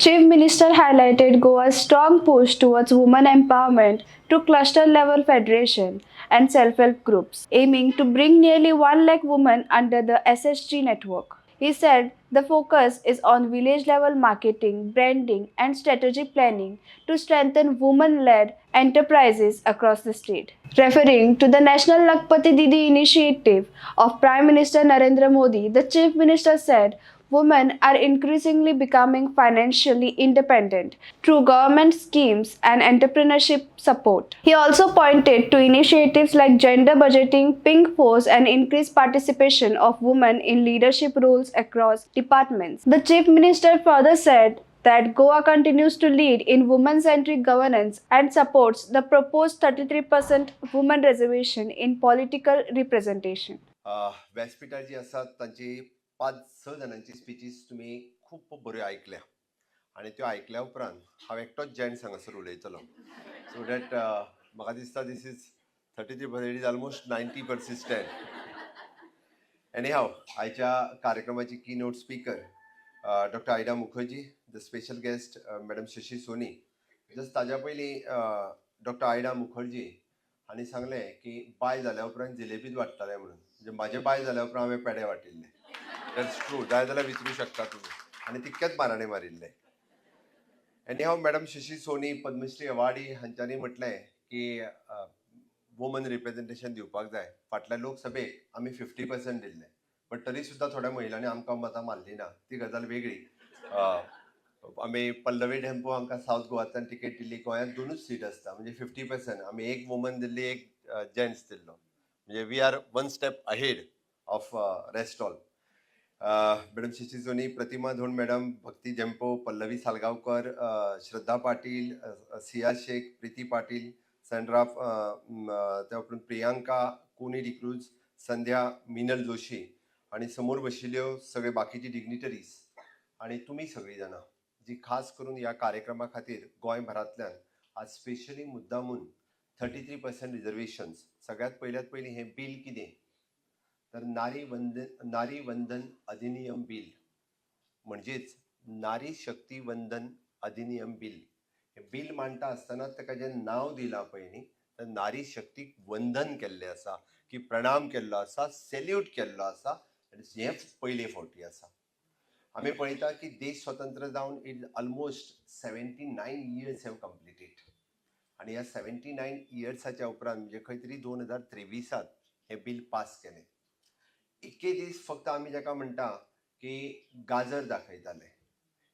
Chief Minister highlighted Goa's strong push towards women empowerment through cluster level federation and self-help groups, aiming to bring nearly 1 lakh women under the SSG network. He said the focus is on village level marketing, branding, and strategic planning to strengthen women led enterprises across the state. Referring to the National Lakpati Didi initiative of Prime Minister Narendra Modi, the Chief Minister said women are increasingly becoming financially independent through government schemes and entrepreneurship support. He also pointed to initiatives like gender budgeting, pink force, and increased participation of women in leadership roles across departments. The Chief Minister further said that Goa continues to lead in women centric governance and supports the proposed 33% women reservation in political representation. व्यासपीठार जी आसात तांची 5-6 जाणांची स्पिचीस तुम्ही खूप बऱ्यो आयकल्या आणि त्यो आयकल्या उपरांत हांव एकटोच जेंट्स हांगासर उलयतलो सो दॅट म्हाका दिसता this is 33%, it is almost 90%. Anyhow आयच्या कार्यक्रमाची keynote speaker doctor Aida Mukherjee, the special guest madam Shashi Soni. Just ताज्या पयलीं डॉक्टर आयडा मुखर्जी हांणी सांगलें की बाय जाल्या उपरांत जिलेबीच वाडटाले म्हणून. म्हणजे माझे बाय जाल्या उपरांत हांवें पेडे वाटिल्ले. दॅट्स ट्रू, जाय जाल्यार विचारूं शकता तुमी. आनी तितकेच बाराणे मारिल्ले. Anyhow madam Shashi Soni, Padmashri awardee हांच्यांनी म्हटलें की वुमन रिप्रेझेंटेशन दिवपाक जाय. फाटल्या लोकसभेक आमी 50% दिल्ले, बट तरी सुद्दां थोड्या महिलांनी आमकां मतां मारली ना. ती गजाल वेगळी. आमी पल्लवी ढेंपो हांकां सावथ गोवांतल्यान टिकेट दिल्ली. गोंयांत 2च सीट आसता, म्हणजे 50%. आमी एक वुमन दिल्ली, एक जेंट्स दिल्लो. म्हणजे we are 1 step ahead of rest all. Madam Shashi Soni, Pratima Dhond madam, Bhakti Jempo, Pallavi Salgaonkar, Shraddha Patil, Siya Shaikh, Preeti Patil, Sandra, त्या उपरांत प्रियांका, कोनी डिक्रूज, संध्या, मिनल जोशी आणि समोर बशिल्ल्यो सगळे बाकीचे डिग्निटरीज आणि तुम्ही सगळी जाणां जी खास करून ह्या कार्यक्रमा खातीर गोंयभरांतल्यान आज स्पेशली मुद्दामून 33% रिजर्वेशन्स. सगळ्यात पयली हे बिल कितें तर नारी वंदन अधिनियम बिल, म्हणजेच नारी शक्ती वंदन अधिनियम बिल. हे बिल मांडटा आसतना ताका जें नांव दिलां पळय न्ही, तर नारी शक्तीक वंदन केल्लें आसा, की प्रणाम केल्लो आसा, सॅल्यूट केल्लो आसा. हे पयले फावटी आसा. आमी पळयता की देश स्वतंत्र जावन it almost 79 years have completed. आणि ह्या 79 इयर्साच्या उपरांत म्हणजे खंय तरी 2023 हे बिल पास केलें. इतके दीस फक्त आमी जाका म्हणटा की गाजर दाखयताले.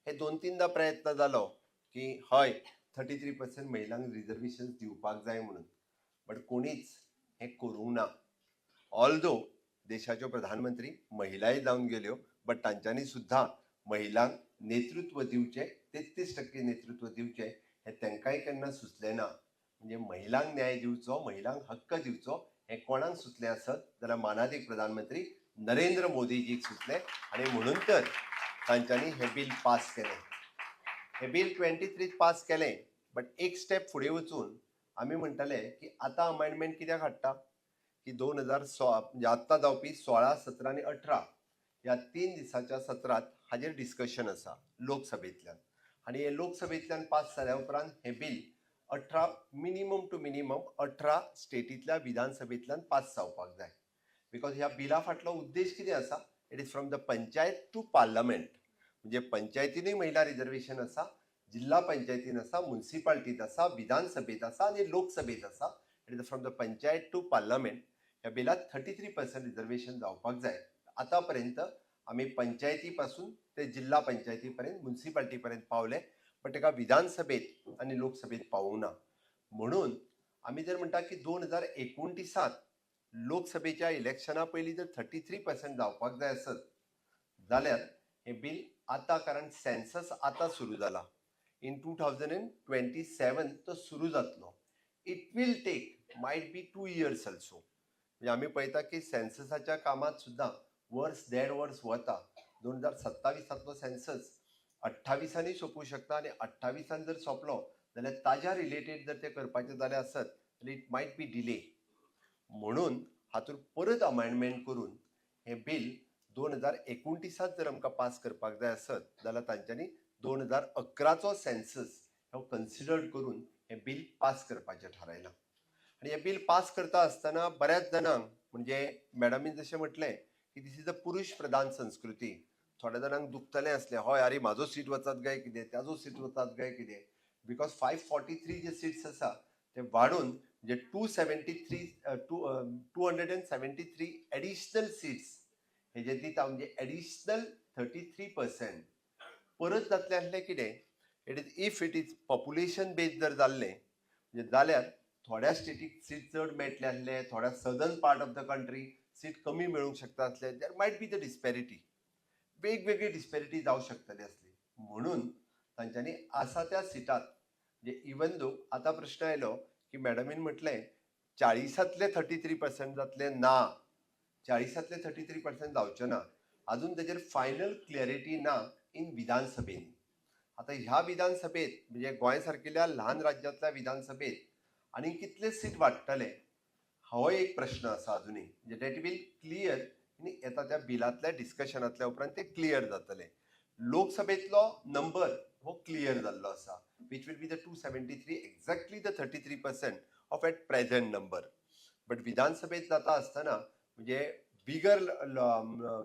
हे 2-3दा प्रयत्न जालो की हय 33% महिलांक रिजर्वेशन दिवपाक जाय म्हणून, बट कोणीच हे करूंक ना. ऑल्दो देशाच्यो प्रधानमंत्री महिलाय जावन गेल्यो, बट तांच्यांनी सुद्धा महिलांक नेतृत्व दिवचें, 33% नेतृत्व दिवचें हे तांकांय केन्ना सुचलें ना. म्हणजे महिलांक न्याय दिवचो, महिलांक हक्क दिवचो हे कोणाक सुचलें आसत जाल्यार मानाधिक प्रधानमंत्री नरेंद्र मोदीजीक सुचलें आणि म्हणून तर तांच्यांनी हे बिल पास केलें. हे बिल 23 पास केलें, बट एक स्टेप फुडें वचून आमी म्हणटाले की आतां अमेंडमेंट कित्याक हाडटा की 2016 म्हणजे आत्तां जावपी 16, 17 आनी 18 ह्या 3 दिसाच्या सत्रांत हाजेर डिस्कशन आसा लोकसभेंतल्यान. आनी हे लोकसभेंतल्यान पास जाल्या उपरांत हे बिल 18 मिनिमम टू मिनिमम 18 स्टेटींतल्या विधानसभेंतल्यान पास जावपाक जाय. बिकॉज ह्या बिला फाटलो उद्देश कितें आसा, it is from the panchayat to parliament. म्हणजे पंचायतीनूय महिला रिजर्वेशन आसा, जिल्हा पंचायतीन आसा, म्युनिसिपालिटीत आसा, विधानसभेत आसा आणि लोकसभेत आसा. It is from the panchayat to parliament. ह्या बिलात 33% रिजर्वेशन जावपाक जाय. आतापर्यंत आम्ही पंचायती पासून ते जिल्हा पंचायती पर्यंत, म्युनिसिपालिटी पर्यंत पावले, पण ताका विधानसभेत आणि लोकसभेत पावूंक ना. म्हणून आम्ही जर म्हणटा की 2029 लोकसभेच्या इलेक्शना पयलीं जर 33% जावपाक जाय आसत जाल्यार हे बिल आता, कारण सेन्सस आता सुरू जाला, इन 2027 तो सुरू जातलो. It will take might be 2 years also. म्हणजे आम्ही पळयता की सेन्ससाच्या कामात सुद्धा वर्स 1.5 वर्स वता. 2027 सेन्सस 28 सोंपू शकता आणि 28 जर सोंपलो जाल्यार ताज्या रिलेटेड जर ते करपाचे जाले आसत जाल्यार इट मायट बी डिले. म्हणून हातून परत अमेंडमेंट करून हे बिल 2029 जर आमकां पास करपाक जाय आसत जाल्यार तांच्यांनी 2011चो सेन्सस हो कन्सिडर करून हे बिल पास करपाचें थारायलां. आणि हे बिल पास करता आसतना बऱ्याच जाणांक म्हणजे मॅडमीन जशें म्हटलें की दिस इज अ पुरुष प्रधान संस्कृती. थोड्या जाणांक दुखतलें असलें, हय अरे म्हाजो सीट वचत काय कितें, त्याजो सीट वचत काय कितें, बिकॉज 543 जे सीट्स आसा ते वाडून म्हणजे 273 एडिशनल सीट्स हेजे दिता म्हणजे एडिशनल 33%. परत जातलें आसलें कितें, if it is population based जर जाल्लें म्हणजे जाल्यार थोड्या स्टेटीक सीट चड मेळटले आसले, थोड्या southern part of the country seat कमी मेळूंक शकता आसले. देर मायट बी द डिस्पॅरिटी, वेगवेगळी डिस्पॅरिटी जावंक शकतली आसली. म्हणून तांच्यांनी आसा त्या सिटात म्हणजे इवन दो आतां प्रश्न आयलो की मॅडमीन म्हटलें 40तले 33% जातले. ना, 40तले 33% जावचे ना. अजून तेजेर फायनल क्लॅरिटी ना इन विधानसभेन. आता ह्या विधानसभेत म्हणजे गोंय सारकिल्ल्या ल्हान राज्यांतल्या विधानसभेत आनी कितले सीट वाडटले हो एक प्रश्न आसा अजुनूय. म्हणजे डेट वील क्लियर आनी येता त्या बिलांतल्या डिस्कशनांतल्या उपरांत ते क्लियर जातले. लोकसभेतलो नंबर हो क्लियर जाल्लो आसा, which will be the 273, exactly the 33% of at present number. But विधानसभेत जाता आसतना म्हणजे बिगर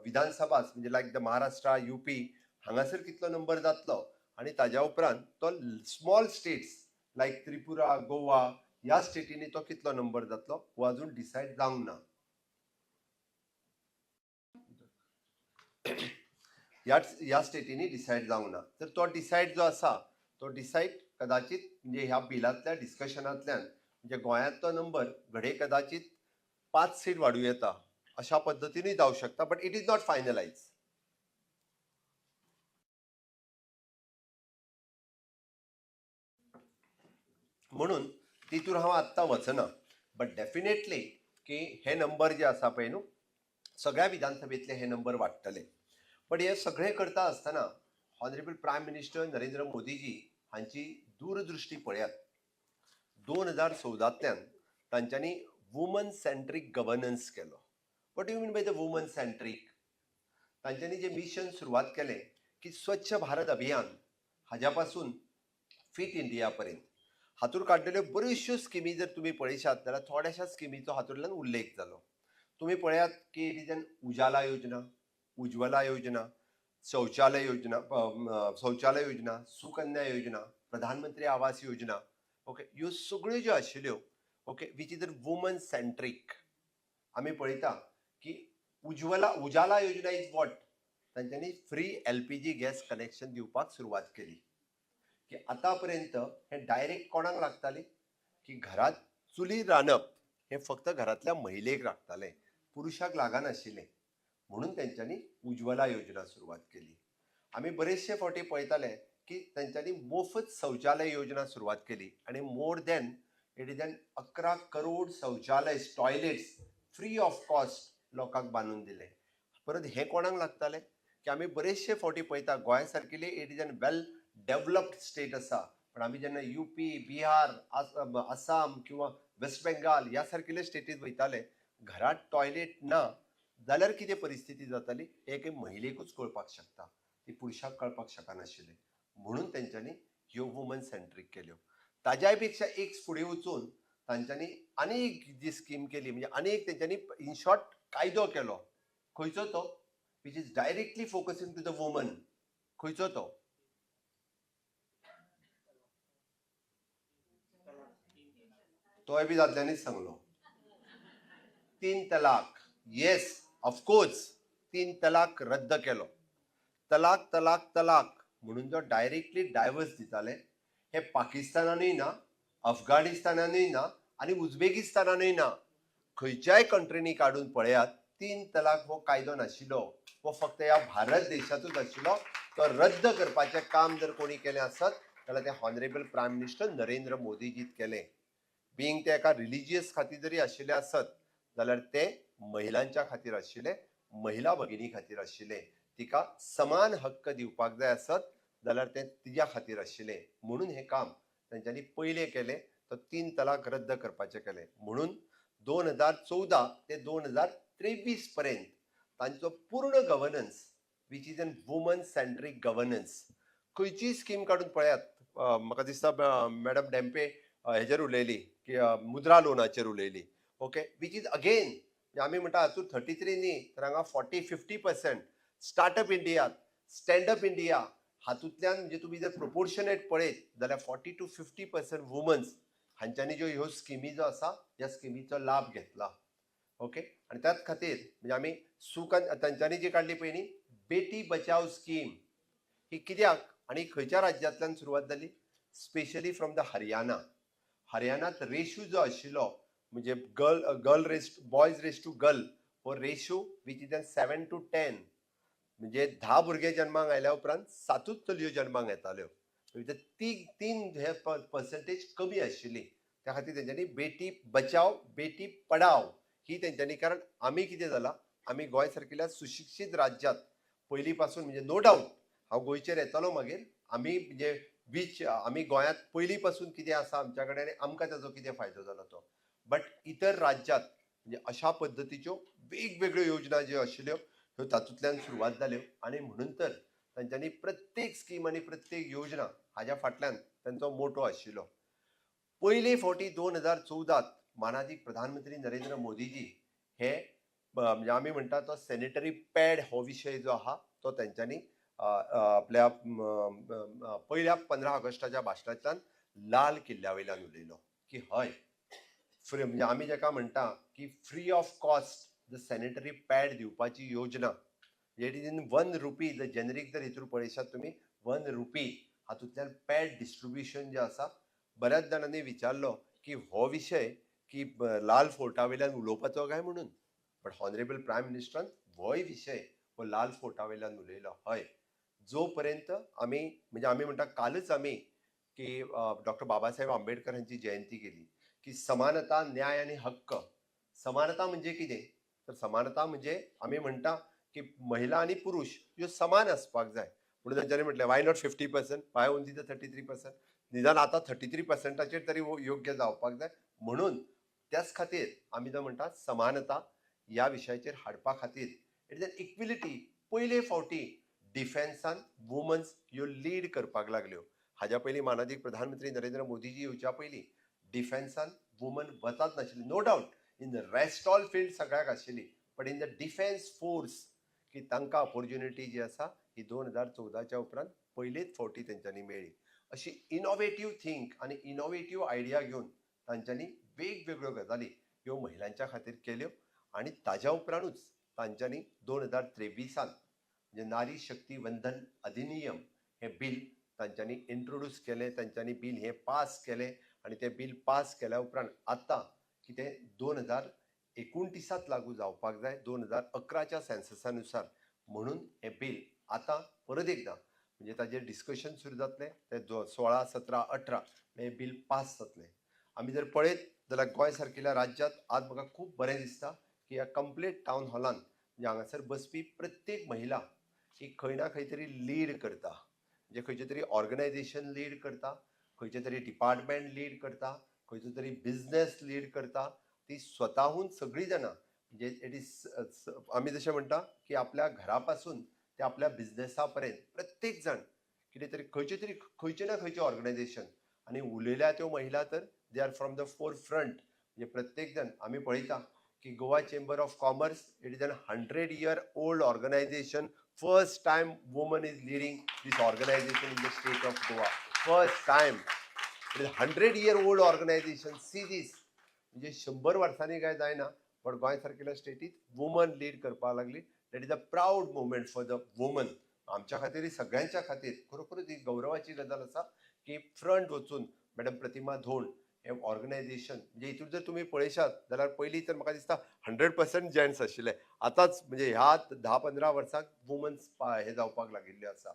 विधानसभा म्हणजे लायक द महाराष्ट्र, UP हांगासर कितलो नंबर जातलो आणि ताज्या उपरांत तो स्मॉल स्टेट्स लायक त्रिपुरा, गोवा ह्या स्टेटींनी तो कितलो नंबर जातलो हो अजून डिसायड जावंक ना. ह्या स्टेटींनी डिसायड जावंक ना. तर तो डिसायड जो आसा तो डिसायड कदाचित म्हणजे ह्या बिलांतल्या डिस्कशनांतल्यान म्हणजे गोंयांतलो नंबर घडये कदाचित 5 सीट वाडूं येता अशा पद्दतीनूय जावं शकता. But it is not finalise. म्हणून तितूर हांव आत्तां वचना. बट डेफिनेटली की हे नंबर जे आसा पळय न्हू सगळ्या विधानसभेतले हे नंबर वाडटले. बट हे सगळें करता आसतना honourable prime minister Narendra Modiji हांची दूरदृश्टी पळयात. 2014तल्यान तांच्यांनी वुमन सेंट्रीक गव्हर्नन्स केलो. What you mean by the woman centric? तांच्यांनी जे मिशन सुरवात केलें की स्वच्छ भारत अभियान हाज्या पासून फिट इंडिया पर्यंत हातूर काडलेल्यो बऱ्योचश्यो स्किमी जर तुमी पळयशात जाल्यार थोड्याशा स्किमीचो हातूंतल्यान उल्लेख जालो. तुम्ही पळयात की इट इज एन उजाला योजना, उज्ज्वला योजना, शौचालय योजना, सुकन्या योजना, प्रधानमंत्री आवास योजना. ओके, ह्यो सगळ्यो ज्यो आशिल्ल्यो ओके विच इज वुमन सेंट्रीक. आमी पळयता की उजाला योजना इज वॉट, तांच्यांनी फ्री LPG गॅस कनेक्शन दिवपाक सुरवात केली. की आतापर्यंत हे डायरेक्ट कोणाक लागताले की घरात चुली रांदप हे फक्त घरातल्या महिलेक लागताले, पुरुषाक लागनाशिल्लें. म्हणून तेंच्यांनी उज्ज्वला योजना सुरवात केली. आमी बरेचशे फावटी पळयताले की तेंच्यांनी मोफत शौचालय योजना सुरवात केली आणि more than it is N 11 crore शौचालय टॉयलेट्स फ्री ऑफ कॉस्ट लोकांक बांदून दिले. परत हे कोणाक लागताले की आमी बरेचशे फावटी पळयता गोंय सारकिल्ली it is an well developed state आसा. पण आमी जेन्ना UP, बिहार, आसाम किंवा वेस्ट बेंगाल ह्या सारकिल्ले स्टेटीत वयताले घरात टॉयलेट ना जाल्यार कितें परिस्थिती जाताली एक महिलेकूच कळपाक शकता, ती पुरुषाक कळपाक शकनाशिल्लें. म्हणून तेंच्यांनी ह्यो वुमन सेंट्रीक केल्यो. ताज्याय पेक्षा एक फुडें वचून तांच्यांनी आनी एक जी स्कीम केली म्हणजे आनी एक तेंच्यांनी इन शॉर्ट कायदो केलो. खंयचो तो? Which is directly focusing to the woman. खंयचो तो? तोय बी दादल्यांनीच सांगलो. 3 तलाक. येस, ऑफकोर्स 3 तलाक रद्द केलो. तलाक तलाक तलाक म्हणून जो डायरेक्टली डायव्हर्स दिताले हे पाकिस्तानानूय ना, अफगाणिस्तानानूय ना आणि उझबेकिस्तानानूय ना. खंयच्याय कंट्रीनी काडून पळयात 3 तलाक हो कायदो नाशिल्लो. हो फक्त ह्या भारत देशातूच आशिल्लो. तो रद्द करपाचें काम जर कोणी केलें आसत जाल्यार ते ऑनरेबल प्रायम मिनिस्टर नरेंद्र मोदीजीत केलें. बिंग ते एका रिलिजियस खातीर जरी आशिल्ले आसत जाल्यार ते महिलांच्या खातीर आशिल्ले, महिला भगिनी खातीर आशिल्ले. तिका समान हक्क दिवपाक जाय आसत जाल्यार ते तिच्या खातीर आशिल्ले. म्हणून हे काम तांच्यांनी पयलें केलें, तो 3 तलाक रद्द करपाचें केलें. म्हणून 2014 ते 2023 पर्यंत तांचो पूर्ण governance which is an woman centric governance खंयचीय स्कीम काडून पळयात. म्हाका दिसता मॅडम डेंपे हेजेर उलयली की मुद्रा लोनाचेर उलयली. ओके, वीच इज अगेन आमी म्हणटा हातूंत 33 न्ही तर हांगा 40-50% स्टार्टअप इंडिया, स्टँडअप इंडिया हातूंतल्यान म्हणजे तुमी जर प्रोपोर्शनेट पळयत जाल्यार 40-50% वुमन्स हांच्यांनी ज्यो ह्यो स्किमी जो आसा ह्या स्किमीचो लाभ घेतला. ओके, आणि त्याच खातीर म्हणजे आमी तांच्यांनी जी काडली पळय न्ही बेटी बचाव स्कीम ही कित्याक आणि खंयच्या राज्यांतल्यान सुरवात जाली? Specially from the Haryana. हरियाणात रेशो जो आशिल्लो म्हणजे बॉयज रेस टू गर्ल हो रेशो वीच इज 7 to 10 म्हणजे 10 भुरगे जन्माक आयल्या उपरांत 7च चलयो जन्माक येताल्यो. म्हणजे तीन हे पर्सेंटेज कमी आशिल्ली. त्या खातीर तेंच्यांनी बेटी बचाव बेटी पढाव ही तेंच्यांनी, कारण आमी कितें जाला आमी गोंय सारकिल्या सुशिक्षीत राज्यांत पयलीं पासून म्हणजे नो डावट हांव गोंयचेर येतलो मागीर आमी म्हणजे आमी गोंयांत पयलीं पासून कितें आसा आमच्या कडेन आमकां ताचो कितें फायदो जाला तो. बट इतर राज्यांत म्हणजे अशा पद्दतीच्यो वेगवेगळ्यो योजना ज्यो आशिल्ल्यो ह्यो तातूंतल्यान सुरवात जाल्यो आणि म्हणून तर तांच्यांनी प्रत्येक स्कीम आनी प्रत्येक योजना हाज्या फाटल्यान तांचो मोटो आशिल्लो. पयले फावटी 2014 मानादी प्रधानमंत्री नरेंद्र मोदीजी हे म्हणजे आमी म्हणटा तो सॅनिटरी पॅड हो विशय जो आहा तो तेंच्यांनी आपल्या पहिल्या 15 ऑगस्टाच्या भाशणांतल्यान लाल किल्ल्या वयल्यान उलयलो की हय फ्री म्हणजे आमी जेका म्हणटा की free of cost the sanitary pad दिवपाची योजना. It is in ₹1 the generic जर हितूर पळयशात तुमी ₹1 हातूंतल्यान पॅड डिस्ट्रिब्युशन जे आसा. बऱ्याच जाणांनी विचारलो की हो विशय की लाल फोर्टा वयल्यान उलोवपाचो काय म्हणून, बट हॉनरेबल प्रायम मिनिस्टरान होय विशय हो लाल फोर्टा वयल्यान उलयलो. हय, जो पर्यंत आमी म्हणजे आमी म्हणटा कालच आमी की डॉक्टर बाबासाहेब आंबेडकर हांची जयंती केली की समानता न्याय आणि हक्क. समानता म्हणजे कितें तर समानता म्हणजे आमी म्हणटा की महिला आणि पुरुष ह्यो समान आसपाक जाय. म्हणून तांच्यांनी म्हटलें why not 50%, Y only the 33%, निदान आता 33%चेर तरी योग्य जावपाक जाय. म्हणून त्याच खातीर आमी जो म्हणटा समानता ह्या विशयाचेर हाडपा खातीर इट इज एन इक्विलिटी. पयले फावटी डिफेन्सान वुमन्स ह्यो लीड करपाक लागल्यो. हाज्या पयलीं माननीय प्रधानमंत्री नरेंद्र मोदीजी येवच्या पयलीं डिफेन्सान वुमन वचाच नाशिल्ली. No doubt in the rest all field सगळ्याक आशिल्ली, but in the defence force की तांकां ऑपॉर्च्युनिटी जी आसा ही 2014च्या उपरांत पयलेच फावटी तेंच्यांनी मेळ्ळी. अशी इनोवेटीव थिंक आनी इनोवेटीव आयडिया घेवन तांच्यांनी वेगवेगळ्यो गजाली ह्यो महिलांच्या खातीर केल्यो आणि ताज्या उपरांतूच तांच्यांनी 2023 म्हणजे नारी शक्ती वंदन अधिनियम हे बिल तांच्यांनी इंट्रोड्यूस केले. तांच्यांनी बिल हे पास केले आणि ते बिल पास केल्या उपरांत आतां कितें 2029 लागू जावपाक जाय 2011च्या सेन्ससानुसार. म्हणून हे बिल आतां परत एकदा म्हणजे ताजेर डिस्कशन सुरू जातलें. ते 16, 17, 18 हे बिल पास जातलें. आमी जर पळयत जाल्यार गोंय सारकिल्या राज्यांत आज म्हाका खूब बरें दिसता की ह्या कंप्लीट टावन हॉलान म्हणजे हांगासर बसपी प्रत्येक महिला ही खंय ना खंय तरी लीड करता. म्हणजे खंयचें तरी ऑर्गनायझेशन लीड करता, खंयचें तरी डिपार्टमेंट लीड करता, खंयचो तरी बिझनेस लीड करता. ती स्वताहून सगळीं जाणां म्हणजे इट इज आमी जशें म्हणटा की आपल्या घरा पासून ते आपल्या बिझनेसा पर्यंत प्रत्येक जाण कितें तरी खंयचे ना खंयचे ऑर्गनायझेशन आणि उलयल्या त्यो महिला तर they are from the forefront. म्हणजे प्रत्येक जण आमी पळयता की Goa chamber of commerce it is an 100-year-old organisation. First time woman is leading this organisation in the state of Goa. First time it is 100-year-old organisation. See this म्हणजे 100 वर्सांनी काय जायना, बट गोंय सारकिल्या स्टेटीत वुमन लीड करपाक लागली. That is a proud movement for the woman. आमच्या खातीर सगळ्यांच्या खातीर खरोखरच ही गौरवाची गजाल आसा की फ्रंट वचून मॅडम प्रतिमा धोंड हे ऑर्गनायझेशन म्हणजे हितून जर तुम्ही पळयशात जाल्यार पयलीं तर म्हाका दिसता 100% जेंट्स आशिल्ले. आतांच म्हणजे ह्या 10-15 वर्सांक वुमन्स हे जावपाक लागिल्ल्यो आसा.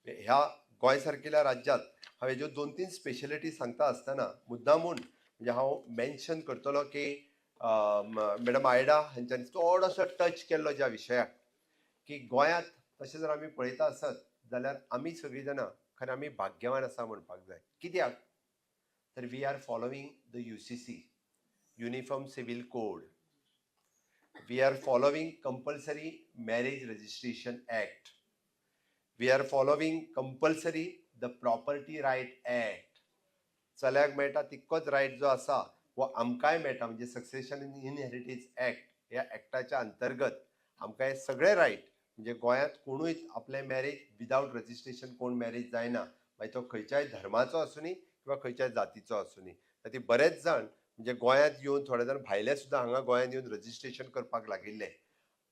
ह्या गोंय सारकिल्या राज्यांत हांवें ज्यो 2-3 स्पेशलिटी सांगता आसतना मुद्दामून म्हणजे हांव मेन्शन करतलो की मॅडम आयडा हांच्यांनी थोडोसो टच केल्लो ज्या विशयाक की गोंयांत तशें जर आमी पळयता आसत जाल्यार आमी सगळीं जाणां खरें आमी भाग्यवान आसा म्हणपाक जाय. कित्याक तर we are following the UCC uniform civil code. We are following compulsory marriage registration act. We are following compulsory the property right act. चल्याक मेळटा तितकोच रायट जो आसा वो आमकांय मेळटा, म्हणजे सक्सेशन इन इनहेरिटन्स एक्ट ह्या एक्टाच्या अंतर्गत आमकां हे सगळे रायट, म्हणजे गोंयांत कोणूय आपले मॅरेज विदाउट रजिस्ट्रेशन कोण मॅरेज जायना, मागीर तो खंयच्याय धर्माचो आसूनी किंवा खंयच्याय जातीचो आसूनी. ती बरेच जाण म्हणजे गोंयांत येवन थोडे जाण भायले सुद्दां हांगा गोंयांत येवन रजिस्ट्रेशन करपाक लागिल्ले.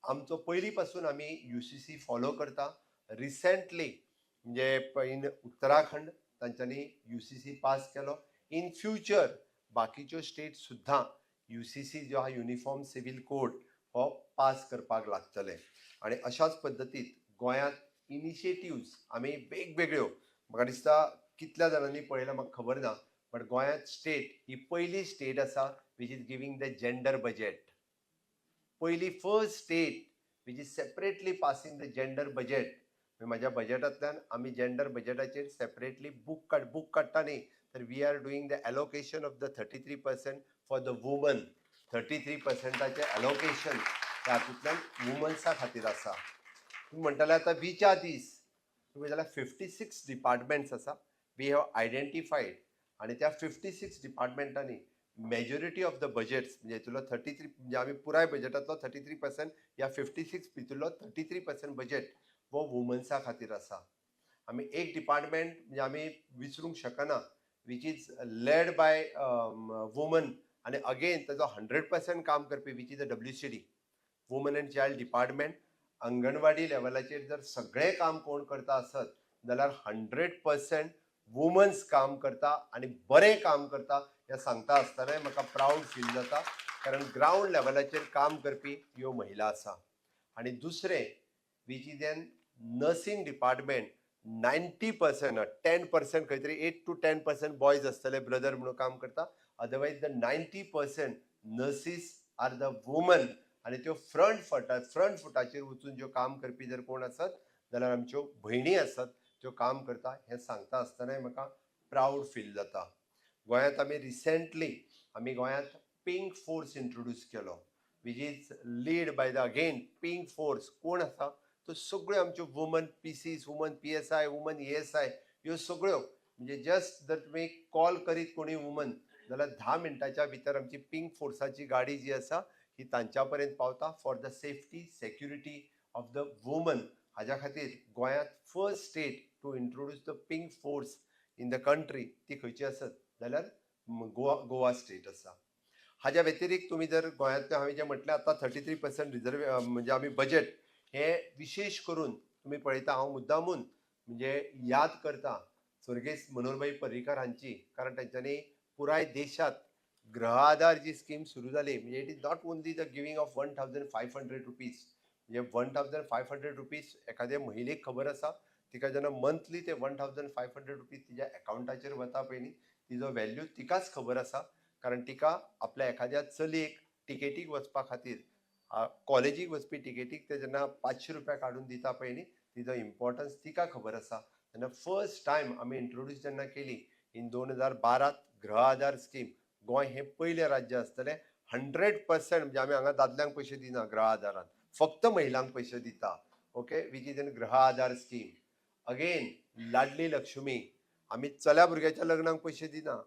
आमचो पयलीं पासून आमी UCC फॉलो करता. रिसेंटली म्हणजे इन उत्तराखंड तांच्यांनी UCC पास केलो. इन फ्युचर बाकीच्यो स्टेट सुद्दां UCC जो हा युनिफॉर्म सिव्हिल कोड हो पास करपाक लागतले. आणि अशाच पद्दतीत गोंयांत इनिशिएटिव्स आमी वेगवेगळ्यो, म्हाका दिसता कितल्या जाणांनी पळयला म्हाका खबर ना, बट गोंयांत स्टेट ही पयली स्टेट आसा which is giving the gender budget. पयली first state which is separately passing the gender budget. माझ्या बजेटांतल्यान आमी जेंडर बजेटाचेर सेपरेटली बूक काडटा न्ही, तर we are doing the allocation of the 33% for the woman. 33%चे एलोकेशन तातूंतल्यान वुमन्सा खातीर आसा. तुम्ही म्हणटाले आतां विचा दीस, तुम्ही जाल्यार 56 डिपार्टमेंट्स आसा वी हॅव आयडेंटिफायड. आणि त्या 56 डिपार्टमेंटांनी मेजॉरिटी ऑफ द बजेट्स म्हणजे हितूंतलो 33 म्हणजे आमी पुराय बजेटांतलो 33% या 56 भितरलो 33% बजेट वो वुमन्सा खातीर आसा. आमी एक डिपार्टमेंट म्हणजे आमी विसरूंक शकना which is led by woman, आणि अगेन ताजो 100% काम करपी which is the WCD, woman and child department. Anganwadi लेवलाचेर जर सगळें काम कोण करता आसत जाल्यार 100% वुमन्स काम करता आणि बरें काम करता हें सांगता आसतना म्हाका प्राऊड फील जाता, कारण ग्राउंड लेवलाचेर काम करपी ह्यो महिला आसा. आणि दुसरें which is N nursing department. 90% 10% खंय तरी 8 to 10% बॉयज आसतले ब्रदर म्हणून काम करता. Otherwise the 90% nurses are the woman. आणि त्यो फ्रंट फुटाचेर वचून ज्यो काम करपी जर कोण आसत जाल्यार आमच्यो भयणी आसत त्यो काम करता हें सांगता आसतनाय म्हाका प्राऊड फील जाता. गोंयांत आमी रिसेंटली गोंयांत पिंक फोर्स इंट्रोड्यूस केलो which is lead by the again pink force. कोण आसा तो सगळ्यो आमच्यो woman PCs, woman PSI, woman ESI ह्यो सगळ्यो, म्हणजे जस्ट जर तुमी कॉल करीत कोणी वुमन जाल्यार 10 मिनटाच्या भितर आमची पिंक फोर्साची गाडी जी आसा ही तांच्या पर्यंत पावता for the safety security of the woman. हाज्या खातीर गोंयांत first state to introduce the pink force in the country ती खंयची आसत जाल्यार गोवा स्टेट आसा. हाज्या व्यतिरिक्त तुम्ही जर गोंयांतले हांवें जें म्हटलें आतां 33% रिजर्व म्हणजे आमी बजेट हे विशेष करून तुम्ही पळयता, हांव मुद्दामून म्हणजे याद करता स्वर्गेस मनोहरभाई पर्रीकर हांची, कारण तांच्यांनी पुराय देशात गृह आधार जी स्कीम सुरू जाली म्हणजे it is not only the giving of 1500 rupees. म्हणजे 1500 रुपीज एखाद्या महिलेक खबर आसा, तिका जेन्ना मंथली ते 1500 रुपीज तिच्या अकाउंटाचेर वता पळय न्ही, तिजो व्हॅल्यू तिकाच खबर आसा. कारण तिका आपल्या एखाद्या चलयेक टिकेटीक वचपा खातीर कॉलेजीक वचपी टिकेटीक ते जेन्ना 500 रुपया काडून दिता पळय न्ही, तिजो इम्पॉर्टन्स तिका खबर आसा. तेन्ना फर्स्ट टायम आमी इंट्रोड्यूस जेन्ना केली इन 2012 गृह आधार स्कीम, गोंय हे पयले राज्य आसतलें 100% म्हणजे आमी हांगा दादल्यांक पयशे दिना गृह आधारात, फक्त महिलांक पयशे दिता. ओके, विच इज एन गृह आधार स्कीम. अगेन लाडली लक्ष्मी, आमी चल्या भुरग्याच्या लग्नाक पयशे दिना,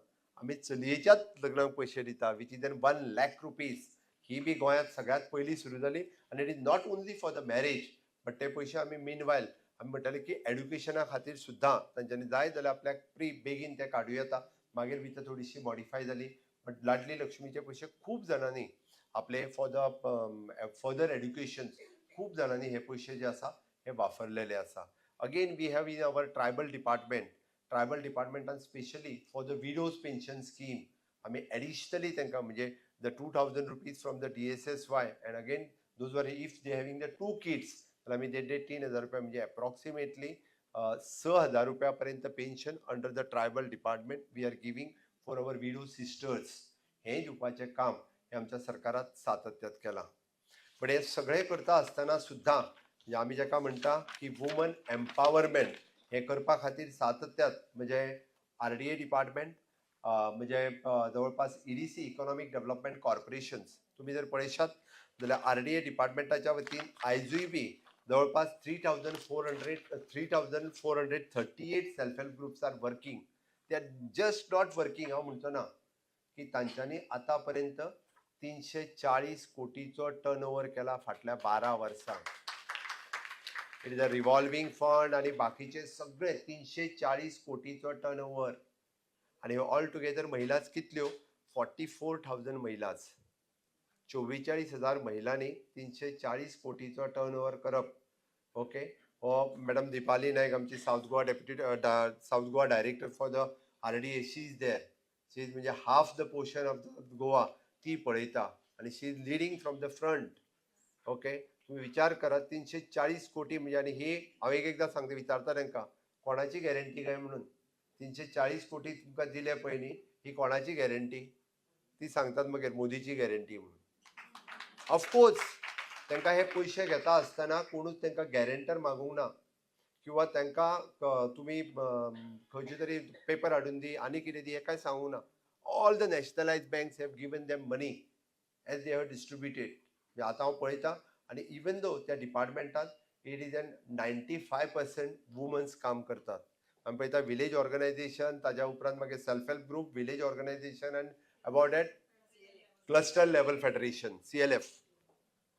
आमी चलयेच्याच लग्नाक पयशे दिता which is an 1 lakh rupees. ही बी गोंयांत सगळ्यात पयली सुरू जाली आनी it is not only for the marriage, but ते पयशे आमी मीनवायल आमी म्हणटाले की एड्युकेशना खातीर सुद्दां तांच्यांनी जाय जाल्यार आपल्याक बेगीन ते काडूं येता. मागीर भितर थोडीशी मॉडिफाय जाली, बट लाडली लक्ष्मीचे पयशे खूब जाणांनी आपले फॉर द फर्दर एड्युकेशन खूब जाणांनी हे पयशे जे आसा हे वापरलेले आसा. Again we have in our tribal डिपार्टमेंटान specially for the widows pension scheme आमी एडिशनली तांकां म्हणजे the 2000 rupees from the DSSY, and again those were if they having the 2 kids तर आमी they 3000 रुपया म्हणजे अप्रॉक्सिमेटली 6000 रुपया पर्यंत pension under the tribal department we are giving for our widow sisters. हे दिवपाचें काम हे आमच्या सरकारान सातत्यात केलां. पण हे सगळें करता आसतना सुद्दां म्हणजे आमी जाका म्हणटा की वुमन एम्पावरमेंट हे करपा खातीर सातत्यात म्हणजे RDA डिपार्टमेंट म्हणजे जवळपास EDC इकॉनॉमिक डेव्हलपमेंट कॉर्पोरेशन्स तुम्ही जर पळयशात जाल्यार RDA डिपार्टमेंटाच्या वतीन आयजूय बी जवळपास 3,438 self help groups are working. ते आर जस्ट नॉट वर्किंग. हांव म्हणतो ना की तांच्यांनी आतापर्यंत 340 कोटीचो टर्न ओव्हर केला फाटल्या 12 वर्सां. It is a revolving fund आणि बाकीचे सगळे 340 कोटीचो टर्न ओव्हर. आणि ऑल टुगेदर महिलाच कितल्यो? 44,000 महिलाच. 44,000 महिलांनी 340 कोटीचो टर्न ओव्हर करप. ओके. हो मॅडम दिपाली नायक आमची south Goa deputy south Goa director for the RDA. She is there. She is म्हणजे half the portion of the Goa ती पळयता आणि she is leading from the front. Okay. तुम्ही विचार करा 340 कोटी म्हणजे. आणि हे हांव एकदा सांगता विचारता तांकां कोणाची गॅरंटी काय म्हणून. 340 कोटी तुमकां दिले पळय न्ही, ही कोणाची गॅरंटी? ती सांगतात मागीर मोदीची गॅरंटी म्हणून. ऑफकोर्स तांकां हे पयशे घेता आसतना कोणूच तांकां गॅरंटर मागूंक ना किंवा तांकां तुमी खंयचे तरी पेपर हाडून दी आनी कितें दी हें कांय सांगूंक ना. All the nationalised banks have given them money as they have distributed. आतां हांव पळयतां आणि इवन दो त्या डिपार्टमेंटात इट इज एन 95% वुमन्स काम करतात. आमी पळयता विलेज ऑर्गनायझेशन, ताज्या उपरांत मागीर self help group, village organisation and about that cluster level federation CLF.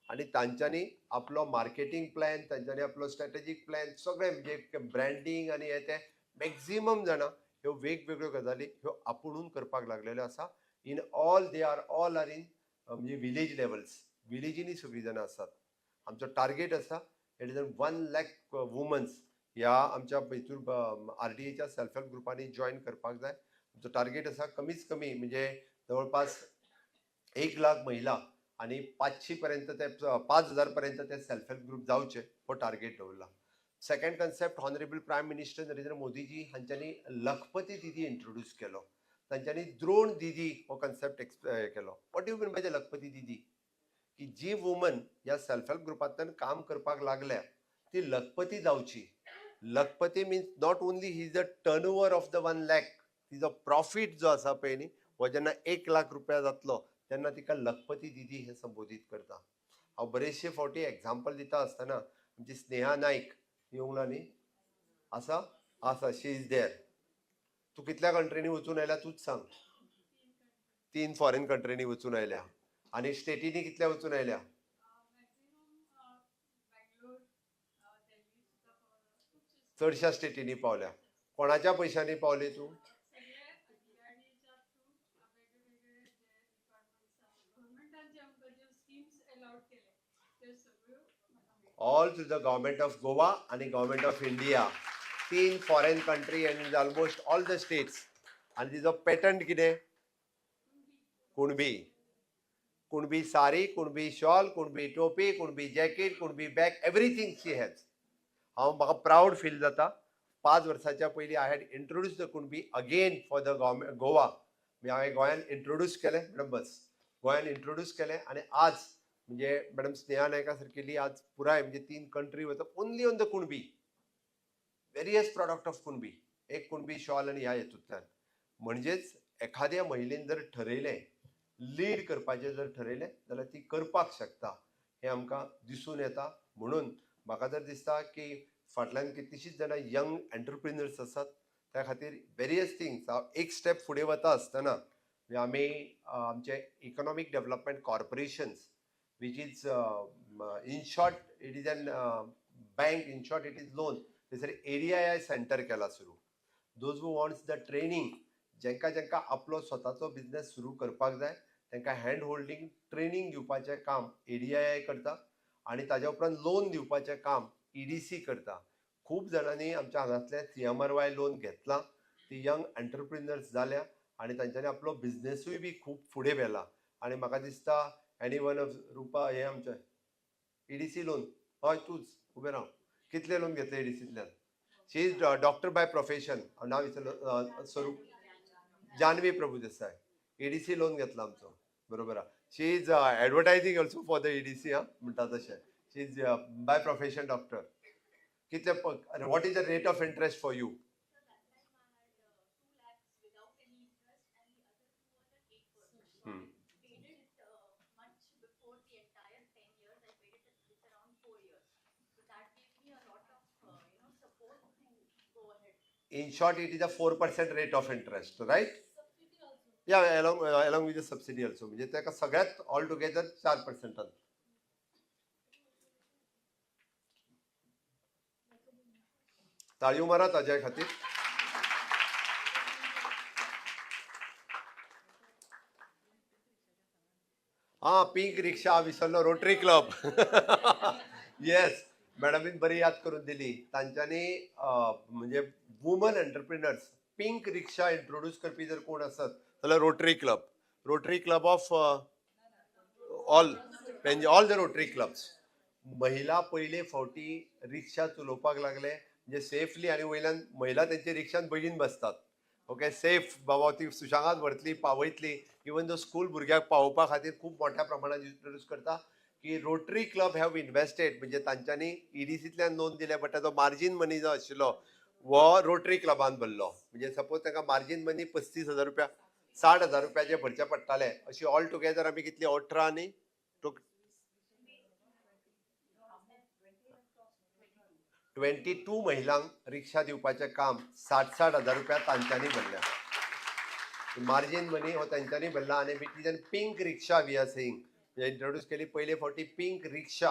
आणि तांच्यांनी आपलो मार्केटिंग प्लॅन, तांच्यांनी आपलो स्ट्रॅटेजीक प्लॅन सगळे म्हणजे ब्रँडिंग आणि हे ते मॅक्झिमम जाणां ह्यो वेगवेगळ्यो गजाली ह्यो आपुणून करपाक लागलेल्यो आसा. In all they are all are in म्हणजे विलेज लेवल्स. विलेजींनी सगळीं जाणां आसात. आमचो टार्गेट आसा इट इज 1 लाख वुमन्स ह्या आमच्या हितून RDAच्या सेल्फ हेल्प ग्रुपांनी जॉईन करपाक जाय. आमचो टार्गेट आसा कमीच कमी म्हणजे जवळपास 1 लाख महिला आणि 500 पर्यंत ते 5,000 पर्यंत ते सेल्फ हेल्प ग्रुप जावचे हो टार्गेट दवरला. Second concept honourable prime minister Narendra Modiji हांच्यांनी लखपती दिदी इंट्रोड्यूस केलो. तांच्यांनी द्रोण दिदी हो कन्सेप्ट केलो. What you mean by the लखपती दिदी? की जी वुमन या सेल्फ हेल्प ग्रुपांतल्यान काम करपाक लागल्या ती लखपती जावची. लखपती means not only he is the turn over of the 1 lakh. तिजो प्रॉफिट जो आसा पळय न्ही हो जेन्ना 1 लाख रुपया जातलो तेन्ना तिका लखपती दिदी हे संबोधीत करता. हांव बरेचशे फावटी एक्झाम्पल दिता आसतना आमची स्नेहा नायक येवंक ना न्ही? आसा आसा शी इज देर. तूं कितल्या कंट्रीनी वचून आयल्या तूच सांग. 3 फॉरेन कंट्रीनी वचून आयल्या. आणि स्टेटीनी कितल्या वचून आयल्या? चडशा स्टेटीनी पावल्या. कोणाच्या पयशांनी पावली तूं? All through the government of Goa आणि government of India. 3 foreign country and almost all the states. आणि तिजो पॅटर्न कितें? कुणबी. कुणबी साडी, कुणबी शॉल, कुणबी टोपी, Kunbi jacket, Kunbi bag, everything she has. म्हाका प्राऊड फील जाता. 5 वर्साच्या पयलीं I had introduce the Kunbi again for the government Goa. हांवें गोंयान इंट्रोड्यूस केलें. मॅडम बस गोंयान इंट्रोड्यूस केलें आणि आज म्हणजे मॅडम स्नेहा नायका सारकेली आज पुराय म्हणजे 3 कंट्री वता only on the Kunbi. Various product of Kunbi. एक कुणबी शॉल आणि ह्या हेतूंतल्यान. म्हणजेच एखाद्या महिलेन जर ठरयलें लीड करपाचें जर ठरयलें जाल्यार ती करपाक शकता हें आमकां दिसून येता. म्हणून म्हाका जर दिसता की फाटल्यान कितलींशींच जाणां यंग एंटरप्रिनर्स आसात त्या खातीर वेरियस थिंग्स. हांव एक स्टेप फुडें वता आसतना आमी आमचे economic development corporations which is in short it is an bank, in short it is loan. थंयसर ADII सेंटर केला सुरू. Those who wants the training, जेंकां आपलो स्वताचो बिझनेस सुरू करपाक जाय तांकां हँड होल्डिंग ट्रेनिंग दिवपाचें काम ADII करता आणि ताज्या उपरांत लोन दिवपाचें काम EDC करता. खूब जाणांनी आमच्या हांगातले CMRY लोन घेतलां. ती यंग एंटरप्रिनर्स जाल्या आणि तांच्यांनी आपलो बिझनेसूय बी खूब फुडें व्हेला. आणि म्हाका दिसता एनी वन ऑफ रुपा हे आमचे EDC लोन. हय तूच उबें राव. कितले लोन घेतले EDCंतल्यान? शी इज डॉक्टर बाय प्रोफेशन. नांव विचारलो स्वरूप जानवी प्रभुदेसाय. EDC लोन घेतला आमचो. बरोबर आहा. She is advertising also for the EDC म्हणटा तशें. She is by profession doctor. कितले what is the rate of interest for you? In short, it is a 4% rate of interest, right? Yeah, along with the subsidy also. म्हणजे त्याका सगळ्यात all together 4%. ताळयो मारात अजय खातीर. हा, pink रिक्षा विसरलो, rotary club. Yes, मॅडमीन बरी याद करून दिली. तांच्यांनी म्हणजे वुमन एंटरप्रिनर्स पिंक रिक्षा इंट्रोड्यूस करपी जर कोण असत जाल्यार rotary club of all the rotary clubs. महिला पहिले फावटी रिक्षा चलोवपाक लागले, म्हणजे सेफली, आणि वयल्यान महिला त्यांच्या रिक्षान बेगीन बसतात. ओके, सेफ बाबा ती सुशांगात व्हरतली, पावयतली. इवन दो स्कूल भुरग्याक पावोवपा खातीर खूप मोठ्या प्रमाणात इंट्रोड्यूस करता की रोटरी क्लब हॅव इन्व्हेस्टेड, म्हणजे तांच्यांनी ईडीसींतल्यान नोंद दिल्या, बट ताचो मार्जीन मनी जो आशिल्लो वो रोटरी क्लबान भरलो. म्हणजे सपोज ताका मार्जीन मनी 35,000 रुपया 60,000 रुपया जे भरचे पडटाले, अशी ऑल टुगेदर आमी कितली 18 आनी 22 महिलांक रिक्षा दिवपाचें काम 60,000 रुपया तांच्यांनी भरल्या. मार्जीन मनी हो तांच्यांनी भरला. आणि pink rickshaw we are saying introduce केली. पयले फावटी पिंक रिक्षा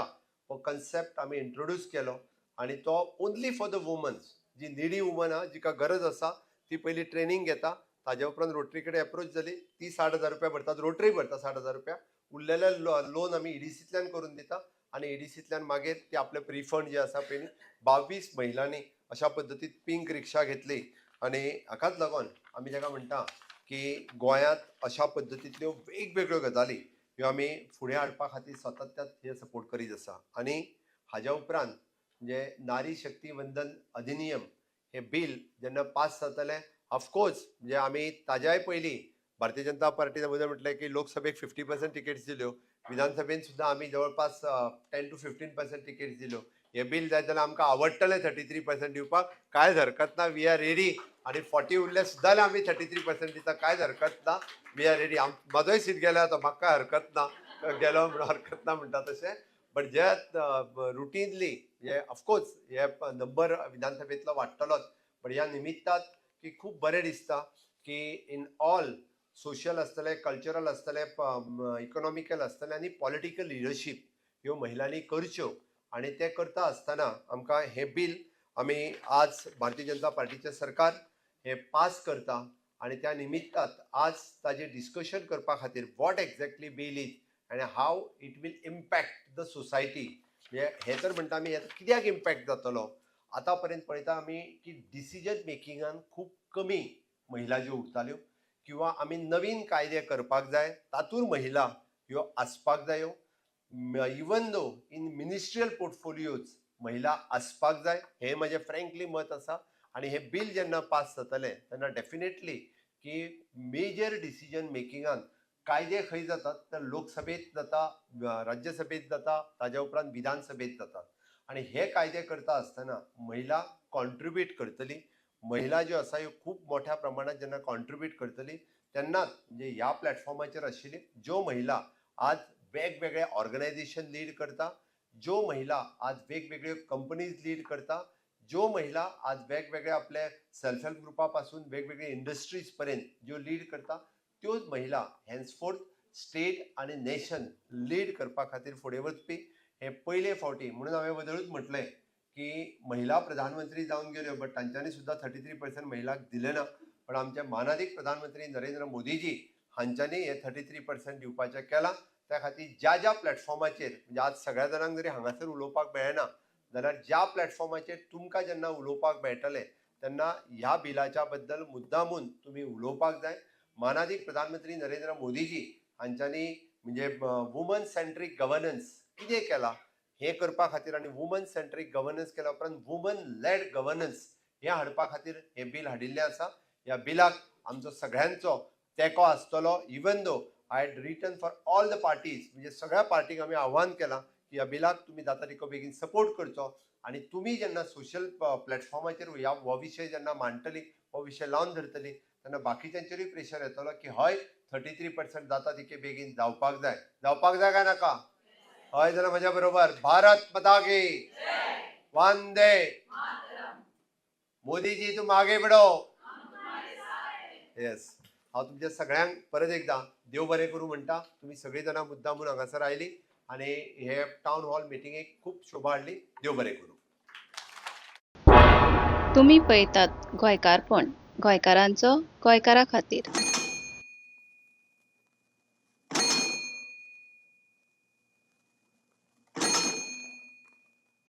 हो कन्सेप्ट आमी इंट्रोड्यूस केलो, आणि तो ओन्ली फॉर द वुमन्स, जी निडी वुमन आहा, जिका गरज आसा ती पयली ट्रेनिंग घेता. ताज्या उपरांत रोटरी कडेन अप्रोच जाली. ती 60,000 रुपया भरतात, रोटरी भरता 60,000 रुपया. उरलेले लोन आमी ईडीसींतल्यान करून दिता, आणि ईडीसींतल्यान मागीर ते आपले प्रिफंड जे आसा पयलीं 22 महिलांनी अशा पद्दतीन पिंक रिक्षा घेतली. आणि हाकाच लागून आमी जेका म्हणटा की गोंयांत अशा पद्दतींतल्यो वेगवेगळ्यो गजाली ह्यो आमी फुडें हाडपा खातीर सातत्यान हे सपोर्ट करीत आसा. आणि हाज्या उपरांत म्हणजे नारी शक्ती वंदन अधिनियम हे बिल जेन्ना पास जातलें, ऑफकोर्स म्हणजे आमी ताज्याय पयलीं भारतीय जनता पार्टीन मध्ये म्हटलें की लोकसभेक 50% टिकेट्स दिल्यो, विधानसभेन सुद्दां आमी जवळपास 10 to 15% टिकेट्स दिल्यो. हे बिल जाय जाल्यार आमकां आवडटलें 33% दिवपाक, कांयच हरकत ना, वी आर रेडी. आणि 40 उरले सुद्दां जाल्यार आमी 33% दिता, कांयच हरकत ना, वी आर रेडी. म्हाजोय सीट गेलो आतां, म्हाका हरकत ना, गेलो म्हणून हरकत ना म्हणटा तशें. बट जे रुटीनली हे ऑफकोर्स हे नंबर विधानसभेतलो वाडटलोच, पण ह्या निमित्तात की खूब बरें दिसता की इन ऑल सोशल आसतलें, कल्चरल आसतलें, इकॉनॉमिकल आसतलें, आनी पॉलिटिकल लिडरशीप ह्यो महिलांनी करच्यो. आणि ते करता आसतना आमकां हे बिल आमी आज भारतीय जनता पार्टीचें सरकार हे पास करता. आणि त्या निमित्तात आज ताजेर डिस्कशन करपा खातीर वॉट एक्झॅक्टली बिल इज आणि how it will impact the society. हे तर म्हणटा आमी कित्याक इम्पॅक्ट जातलो. आतां पर्यंत पळयता आमी की डिसिजन मेकिंगान खूब कमी महिला ज्यो उरताल्यो, किंवा आमी नवीन कायदे करपाक जाय तातूंत महिला ह्यो आसपाक जायो. Even though in ministerial portfolios महिला आसपाक जाय, हे म्हजें फ्रँकली मत आसा. आणि हे बिल जेन्ना पास जातलें तेन्ना डेफिनेटली की मेजर डिसिजन मेकिंगान कायदे खंय जातात तर लोकसभेत जाता, राज्यसभेत जाता, ताज्या उपरांत विधानसभेत जातात. आणि हे कायदे करता आसतना महिला कॉन्ट्रिब्यूट करतली. महिला ज्यो आसा ह्यो खूब मोठ्या प्रमाणात जेन्ना कॉन्ट्रिब्यूट करतली तेन्नाच म्हणजे ह्या प्लॅटफॉर्माचेर आशिल्ली ज्यो महिला आज वेगवेगळे ऑर्गनायझेशन लीड करता, ज्यो महिला आज वेगवेगळ्यो कंपनीज लीड करता, ज्यो महिला आज वेगवेगळे आपले सेल्फ हेल्प ग्रुपा पासून वेगवेगळे इंडस्ट्रीज पर्यंत ज्यो लीड करता, त्योच महिला हेन्सफोर्थ स्टेट आणि नेशन लीड करपा खातीर फुडें वचपी. हे पयले फावटी म्हणून हांवें वदळूच म्हटलें की महिला प्रधानमंत्री जावन गेल्यो, बट तांच्यांनी सुद्दां 33% महिलांक दिले ना. पण आमचे मानाधीक प्रधानमंत्री नरेंद्र मोदीजी हांच्यांनी हे 33% दिवपाचें केलां. त्या खातीर ज्या ज्या प्लॅटफॉर्माचेर म्हणजे आज सगळ्या जाणांक जरी हांगासर उलोवपाक मेळना जाल्यार ज्या प्लॅटफॉर्माचेर तुमकां जेन्ना उलोवपाक मेळटलें तेन्ना ह्या बिलाच्या बद्दल मुद्दामून तुमी उलोवपाक जाय. मानाधीक प्रधानमंत्री नरेंद्र मोदीजी हांच्यांनी म्हणजे वुमन सेंट्रीक गव्हर्नन्स कितें केलां हे करपा खातीर, आनी वुमन सेंट्रीक गव्हर्नन्स केल्या उपरांत वुमन लेड गव्हर्नन्स हे हाडपा खातीर हे बिल हाडिल्लें आसा. ह्या बिलाक आमचो सगळ्यांचो तेंको आसतलो. Even though I had written for all the parties, म्हणजे सगळ्या पार्टीक आमी आव्हान केलां की ह्या बिलाक तुमी जाता तितको बेगीन सपोर्ट करचो. आणि तुमी जेन्ना सोशल प्लॅटफॉर्माचेर हो विशय जेन्ना मांडटली, हो विशय लावन धरतली, तेन्ना बाकीच्यांचेरूय प्रेशर येतलो की हय 33% जाता तितके बेगीन जावपाक जाय काय नाका. हय जाल्यार म्हज्या बरोबर भारत माता की वंदे मोदीजी तुम आगे बढ़ो. येस, हांव तुमच्या सगळ्यांक परत एकदा देव बरें करूं म्हणटा. तुम्ही सगळीं जाणां मुद्दामून हांगासर आयली आनी हे टावन हॉल मिटिंगेक खूब शोभा हाडली. देव बरें करूं. तुम्ही पळयतात गोंयकारपण, गोंयकारांचो गोंयकारा खातीर.